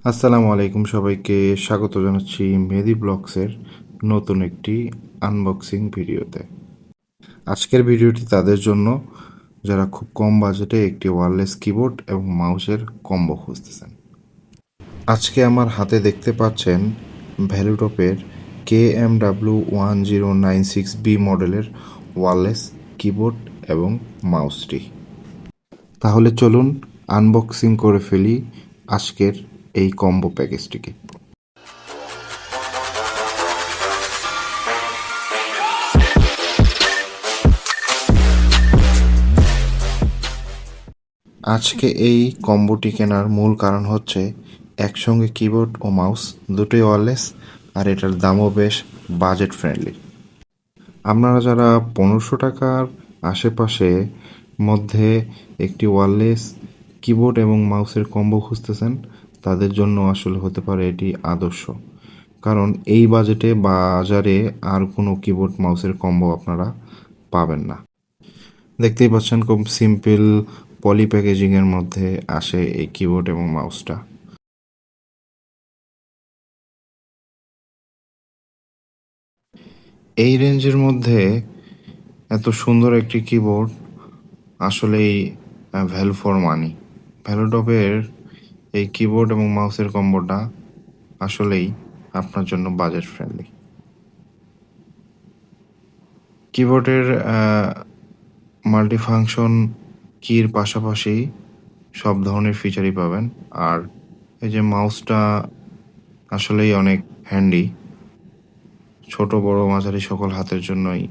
আসসালামু আলাইকুম, সবাইকে স্বাগত জানাচ্ছি মেহেদি ব্লগসের নতুন একটি আনবক্সিং ভিডিওতে। আজকের ভিডিওটি তাদের জন্য যারা খুব কম বাজেটে একটি ওয়্যারলেস কিবোর্ড এবং মাউসের কম্বো খুঁজতেছেন। আজকে আমার হাতে দেখতে পাচ্ছেন ভ্যালুটপের KMW1096B মডেলের ওয়্যারলেস কিবোর্ড এবং মাউসটি। তাহলে চলুন আনবক্সিং করে ফেলি আজকের এই কম্বো প্যাকেজটিকে। আজকে এই কম্বোটি কেনার মূল কারণ হচ্ছে একসঙ্গে কিবোর্ড ও মাউস দুটোই ওয়্যারলেস, আর এটার দামও বেশ বাজেট ফ্রেন্ডলি। আপনারা যারা 1500 টাকার আশেপাশে মধ্যে একটি ওয়্যারলেস কিবোর্ড এবং মাউসের কম্বো খুঁজতেছেন, তাদের জন্য আসলে হতে পারে এটি আদর্শ। কারণ এই বাজেটে বাজারে আর কোনো কিবোর্ড মাউসের কম্বো আপনারা পাবেন না। দেখতেই পাচ্ছেন খুব সিম্পল পলি প্যাকেজিংয়ের মধ্যে আসে এই কিবোর্ড এবং মাউসটা। এই রেঞ্জের মধ্যে এত সুন্দর একটি কিবোর্ড আসলেই ভ্যালু ফর মানি। ভ্যালুটপের এই কিবোর্ড এবং মাউসের কম্বোটা আসলেই আপনার জন্য বাজেট ফ্রেন্ডলি। কিবোর্ডের মাল্টিফাংশন কির পাশাপাশি সব ধরনের ফিচারই পাবেন। আর এই যে মাউসটা আসলেই অনেক হ্যান্ডি, ছোট বড় মাঝারি সকল হাতের জন্যই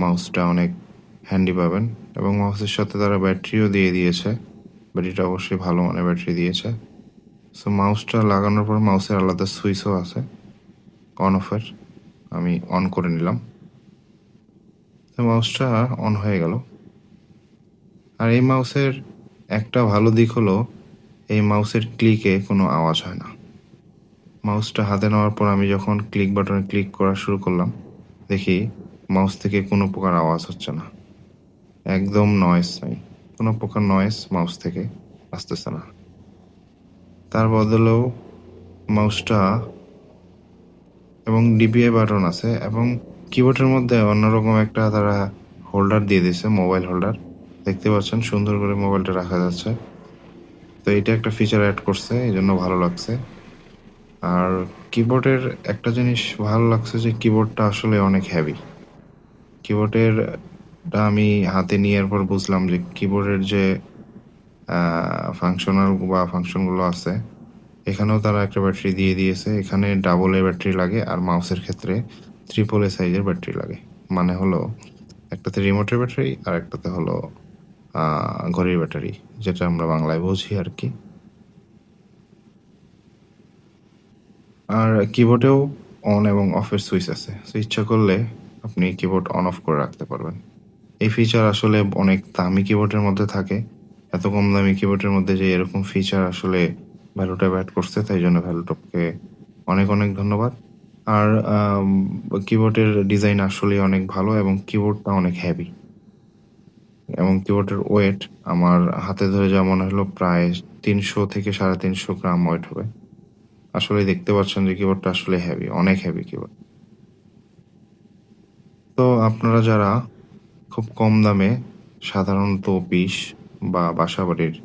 মাউসটা অনেক হ্যান্ডি পাবেন। এবং মাউসের সাথে তারা ব্যাটারিও দিয়ে দিয়েছে, ব্যাটারিটা অবশ্যই ভালো মানের ব্যাটারি দিয়েছে। সো মাউসটা লাগানোর পর মাউসের আলাদা সুইচও আছে অন অফের, আমি অন করে নিলাম, তো মাউসটা অন হয়ে গেল। আর এই মাউসের একটা ভালো দিক হলো এই মাউসের ক্লিকে কোনো আওয়াজ হয় না। মাউসটা হাতে নেওয়ার পর আমি যখন ক্লিক বাটনে ক্লিক করা শুরু করলাম, দেখি মাউস থেকে কোনো প্রকার আওয়াজ হচ্ছে না, একদম নয়েজ নাই, কোনো প্রকার নয়েজ মাউস থেকে আসতেছে না। তার বদলেও মাউসটা এবং ডিপিআই বাটন আছে এবং কিবোর্ডের মধ্যে অন্যরকম একটা তারা হোল্ডার দিয়ে দিয়েছে, মোবাইল হোল্ডার। দেখতে পাচ্ছেন সুন্দর করে মোবাইলটা রাখা যাচ্ছে। তো এটা একটা ফিচার অ্যাড করছে, এই জন্য ভালো লাগছে। আর কিবোর্ডের একটা জিনিস ভালো লাগছে যে কিবোর্ডটা আসলে অনেক হেভি। কিবোর্ডেরটা আমি হাতে নেওয়ার পর বুঝলাম যে কিবোর্ডের যে ফাংশনগুলো আছে, এখানেও তারা একটা ব্যাটারি দিয়ে দিয়েছে। এখানে ডাবল এ ব্যাটারি লাগে, আর মাউসের ক্ষেত্রে ট্রিপল এ সাইজের ব্যাটারি লাগে। মানে হলো একটাতে রিমোটের ব্যাটারি আর একটাতে হলো ঘড়ির ব্যাটারি, যেটা আমরা বাংলায় বুঝি আর কি। আর কিবোর্ডেও অন এবং অফের সুইচ আছে, সো ইচ্ছা করলে আপনি কিবোর্ড অন অফ করে রাখতে পারবেন। এই ফিচার আসলে অনেক দামি কিবোর্ডের মধ্যে থাকে, এত কম দামি কিবোর্ডের মধ্যে যে এরকম ফিচার আসলে ভ্যালুটপ অ্যাড করছে, তাই জন্য ভ্যালুটপকে অনেক অনেক ধন্যবাদ। আর কিবোর্ডের ডিজাইন আসলে অনেক ভালো এবং কিবোর্ডটা অনেক হেভি, এবং কিবোর্ডের ওয়েট আমার হাতে ধরে যা মনে হলো প্রায় 300 থেকে 350 গ্রাম ওয়েট হবে। আসলে দেখতে পাচ্ছেন যে কিবোর্ডটা আসলে হেভি, অনেক হেভি কিবোর্ড। তো আপনারা যারা খুব কম দামে সাধারণত অফিস বা বাসাবাড়ির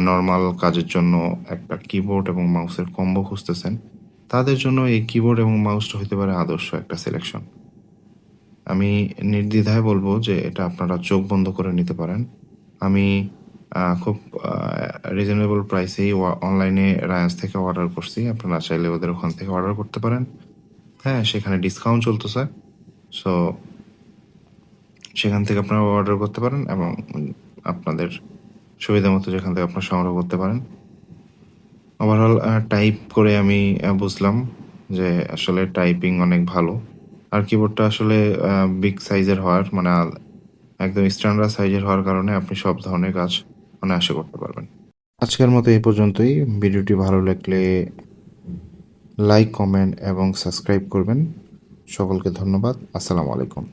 নর্মাল কাজের জন্য একটা কিবোর্ড এবং মাউসের কম্বো খুঁজতেছেন, তাদের জন্য এই কিবোর্ড এবং মাউসটা হতে পারে আদর্শ একটা সিলেকশন। আমি নির্দ্বিধায় বলবো যে এটা আপনারা চোখ বন্ধ করে নিতে পারেন। আমি খুব রিজনেবল প্রাইসেই অনলাইনে রায়ান্স থেকে অর্ডার করছি, আপনারা চাইলে ওদের ওখান থেকে অর্ডার করতে পারেন। হ্যাঁ, সেখানে ডিসকাউন্ট চলতেছে, সো সেখান থেকে আপনারা অর্ডার করতে পারেন এবং আপনাদের সুবিধা মতো যেখান থেকে আপনারা সংগ্রহ করতে পারেন। ওভারঅল টাইপ করে আমি বুঝলাম যে আসলে টাইপিং অনেক ভালো। আর কিবোর্ডটা আসলে বিগ সাইজের হওয়ার মানে একদম স্ট্যান্ডার্ড সাইজের হওয়ার কারণে আপনি সব ধরনের কাজ অনায়াসে করতে পারবেন। আজকের মতো এই পর্যন্তই। ভিডিওটি ভালো লাগলে লাইক, কমেন্ট এবং সাবস্ক্রাইব করবেন। সকলকে ধন্যবাদ। আসসালামু আলাইকুম।